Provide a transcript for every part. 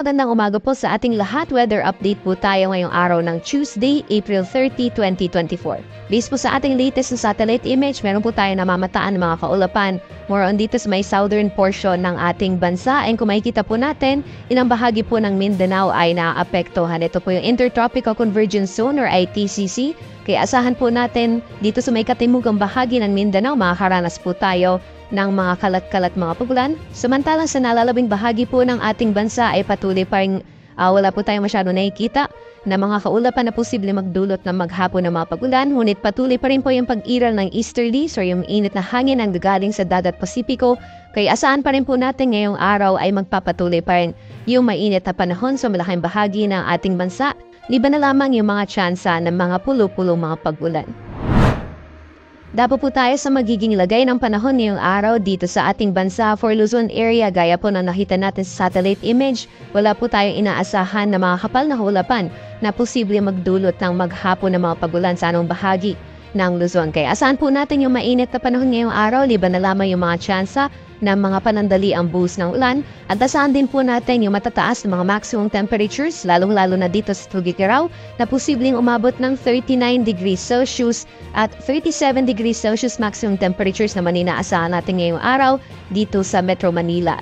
magandang umaga po sa ating lahat. Weather update po tayo ngayong araw ng Tuesday, April 30, 2024. Based po sa ating latest na satellite image, meron po tayo namamataan ng mga kaulapan. More on dito sa may southern portion ng ating bansa. And kung makikita po natin, ilang bahagi po ng Mindanao ay naapektuhan. Ito po yung Intertropical Convergence Zone or ITCZ. Kaya asahan po natin dito sa may katimugang bahagi ng Mindanao, makakaranas po tayo ng mga kalat-kalat mga pagulan. Samantalang sa nalalabing bahagi po ng ating bansa ay patuloy pa rin wala po tayong masyado nakikita na mga kaulapan na posible magdulot ng maghapon ng mga pagulan. Ngunit patuloy pa rin po yung pag-iral ng easterlies or yung init na hangin ang gagaling sa dagat Pasipiko. Kaya asahan pa rin po natin ngayong araw ay magpapatuloy pa rin yung mainit na panahon sa malaking bahagi ng ating bansa. Liban na lamang yung mga tsansa ng mga pulo-pulong mga pagulan. Dapo po tayo sa magiging lagay ng panahon ngayong araw dito sa ating bansa for Luzon area. Gaya po na nakita natin sa satellite image, wala po tayong inaasahan na mga kapal na hulapan na posible magdulot ng maghapon ng mga pagulan sa anong bahagi ng Luzon. Kaya asahan po natin yung mainit na panahon ngayong araw, liban na lamang yung mga tsansa ng mga panandali ang buhos ng ulan. At asahan din po natin yung matataas ng mga maximum temperatures, lalong-lalo na dito sa Tugigaraw, na posibleng umabot ng 39 degrees Celsius at 37 degrees Celsius maximum temperatures naman inaasahan natin ngayong araw dito sa Metro Manila.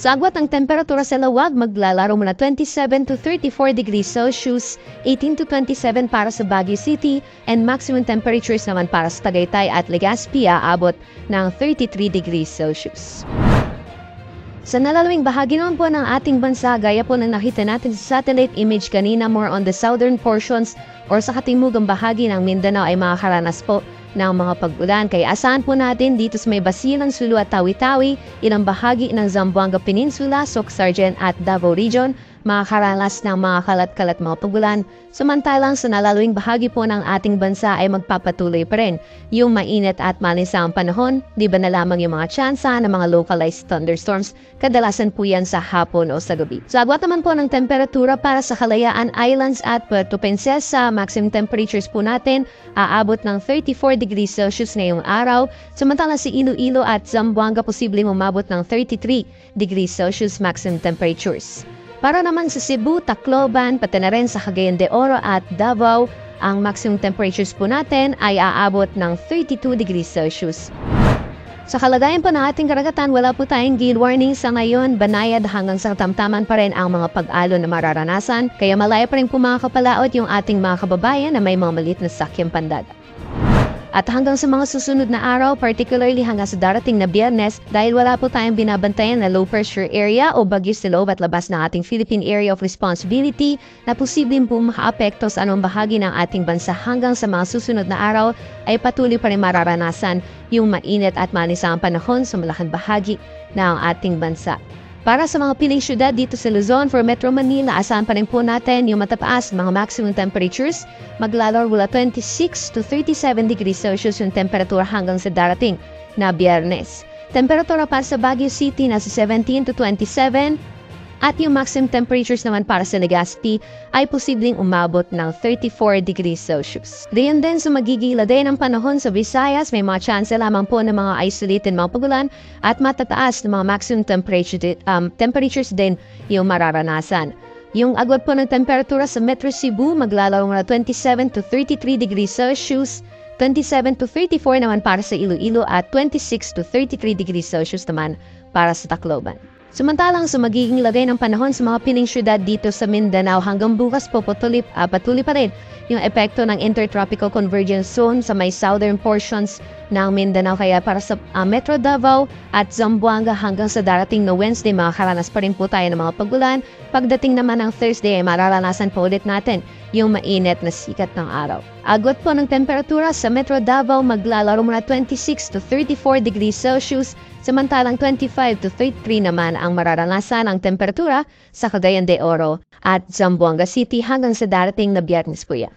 Sa agwat ng temperatura sa lawag, maglalaro mula 27 to 34 degrees Celsius, 18 to 27 para sa Baguio City, and maximum temperatures naman para sa Tagaytay at Legazpi aabot ng 33 degrees Celsius. Sa nalalawing bahagi naman po ng ating bansa, gaya po ng nakita natin sa satellite image kanina, more on the southern portions or sa katimugang bahagi ng Mindanao ay makakaranas po ng mga pag-ulan. Kaya asahan po natin dito sa may Basilan, Sulu at Tawi-Tawi, ilang bahagi ng Zamboanga Peninsula, Soc-Sargen at Davao Region, makakaranas ng mga kalat-kalat mga pag-ulan. Samantalang sa nalalawing bahagi po ng ating bansa ay magpapatuloy pa rin yung mainit at manisang panahon, di ba na lamang yung mga tsansa ng mga localized thunderstorms, kadalasan po yan sa hapon o sa gabi. Sa agwat naman po ng temperatura para sa Kalayaan Islands at Puerto Princesa, maximum temperatures po natin aabot ng 34 degrees Celsius ngayong araw, samantalang si Iloilo at Zamboanga posibleng umabot ng 33 degrees Celsius maximum temperatures. Para naman sa Cebu, Tacloban, pati na rin sa Cagayan de Oro at Davao, ang maximum temperatures po natin ay aabot ng 32 degrees Celsius. Sa kalagayan po ng ating karagatan, wala po tayong gale warning sa ngayon. Banayad hanggang sa tamtaman pa rin ang mga pag-alon na mararanasan. Kaya malaya pa rin po mga kapalaot yung ating mga kababayan na may mga maliit na sakyang pandada. At hanggang sa mga susunod na araw, particularly hanggang sa darating na Biyernes, dahil wala po tayong binabantayan na low pressure area o bagyo sa loob at labas ng ating Philippine Area of Responsibility na posibleng po makaapekto sa anong bahagi ng ating bansa hanggang sa mga susunod na araw, ay patuloy pa rin mararanasan yung mainit at manisang panahon sa malaking bahagi ng ating bansa. Para sa mga piling syudad dito sa Luzon for Metro Manila, asahan pa rin po natin yung matataas mga maximum temperatures. Maglalaro mula 26 to 37 degrees Celsius yung temperatura hanggang sa darating na Biyernes. Temperatura para sa Baguio City nasa 17 to 27 at yung maximum temperatures naman para sa Legazpi ay posibleng umabot ng 34 degrees Celsius. Diyan din sa magiging lagay ng panahon sa Visayas, may mga chance lamang po ng mga isolated mga pagulan at matataas ng mga maximum temperatures din yung mararanasan. Yung agwat po ng temperatura sa Metro Cebu, maglalaro na 27 to 33 degrees Celsius, 27 to 34 naman para sa Iloilo at 26 to 33 degrees Celsius naman para sa Tacloban. Samantalang sa magiging lagay ng panahon sa mga piling syudad dito sa Mindanao, hanggang bukas po patuloy pa rin yung epekto ng Intertropical Convergence Zone sa may southern portions ng Mindanao. Kaya para sa Metro Davao at Zamboanga hanggang sa darating na Wednesday, makakaranas pa rin po tayo ng mga pagulan. Pagdating naman ng Thursday, ay mararanasan pa ulit natin yung mainit na sikat ng araw. Agwat po ng temperatura sa Metro Davao, maglalaro mula 26 to 34 degrees Celsius, samantalang 25 to 33 naman ang mararanasan ang temperatura sa Cagayan de Oro at Zamboanga City hanggang sa darating na Biyernes po yan.